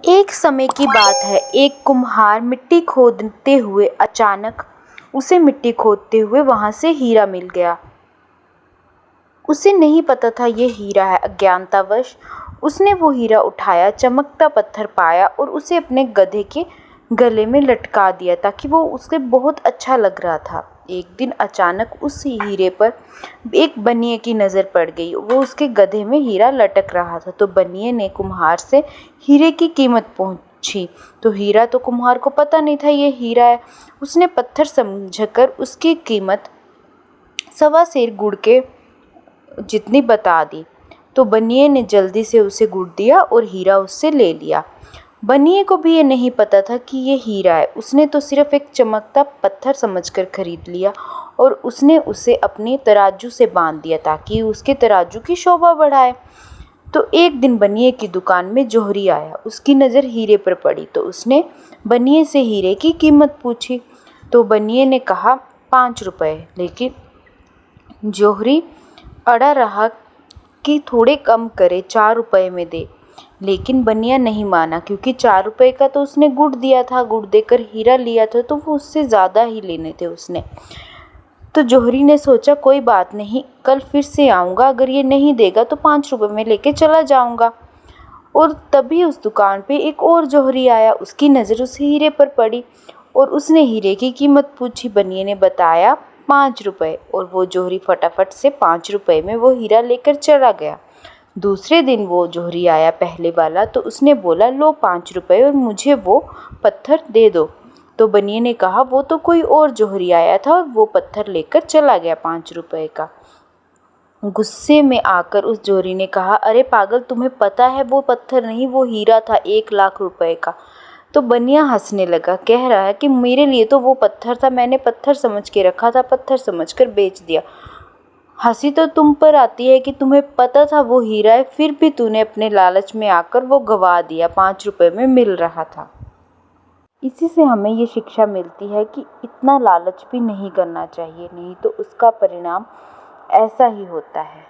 एक समय की बात है। एक कुम्हार मिट्टी खोदते हुए अचानक उसे मिट्टी खोदते हुए वहां से हीरा मिल गया। उसे नहीं पता था ये हीरा है। अज्ञानतावश उसने वो हीरा उठाया, चमकता पत्थर पाया और उसे अपने गधे के गले में लटका दिया ताकि वो उसे बहुत अच्छा लग रहा था। एक दिन अचानक उस हीरे पर एक बनिए की नज़र पड़ गई। वो उसके गधे में हीरा लटक रहा था, तो बनिए ने कुम्हार से हीरे की कीमत पूछी। तो हीरा तो कुम्हार को पता नहीं था ये हीरा है। उसने पत्थर समझकर उसकी कीमत 1.25 सेर गुड़ के जितनी बता दी। तो बनिए ने जल्दी से उसे गुड़ दिया और हीरा उससे ले लिया। बनिए को भी ये नहीं पता था कि ये हीरा है। उसने तो सिर्फ एक चमकता पत्थर समझकर खरीद लिया और उसने उसे अपने तराजू से बांध दिया ताकि उसके तराजू की शोभा बढ़ाए। तो एक दिन बनिए की दुकान में जोहरी आया। उसकी नज़र हीरे पर पड़ी तो उसने बनिए से हीरे की कीमत पूछी। तो बनिए ने कहा 5 रुपए, लेकिन जोहरी अड़ा रहा कि थोड़े कम करे, 4 रुपए में दे। लेकिन बनिया नहीं माना, क्योंकि 4 रुपए का तो उसने गुड़ दिया था, गुड़ देकर हीरा लिया था, तो वो उससे ज़्यादा ही लेने थे उसने। तो जोहरी ने सोचा कोई बात नहीं, कल फिर से आऊँगा, अगर ये नहीं देगा तो 5 रुपए में लेके चला जाऊँगा। और तभी उस दुकान पे एक और जोहरी आया। उसकी नज़र उस हीरे पर पड़ी और उसने हीरे की कीमत पूछी। बनिए ने बताया 5 रुपए और वो जोहरी फटाफट से 5 रुपए में वो हीरा लेकर चला गया। दूसरे दिन वो जोहरी आया, पहले वाला, तो उसने बोला लो 5 रुपए और मुझे वो पत्थर दे दो। तो बनिए ने कहा वो तो कोई और जोहरी आया था और वो पत्थर लेकर चला गया 5 रुपए का। गुस्से में आकर उस जोहरी ने कहा अरे पागल, तुम्हें पता है वो पत्थर नहीं, वो हीरा था 1 लाख रुपए का। तो बनिया हंसने लगा, कह रहा है कि मेरे लिए तो वो पत्थर था, मैंने पत्थर समझ के रखा था, पत्थर समझकर बेच दिया। हंसी तो तुम पर आती है कि तुम्हें पता था वो हीरा है, फिर भी तूने अपने लालच में आकर वो गवा दिया, 5 रुपए में मिल रहा था। इसी से हमें ये शिक्षा मिलती है कि इतना लालच भी नहीं करना चाहिए, नहीं तो उसका परिणाम ऐसा ही होता है।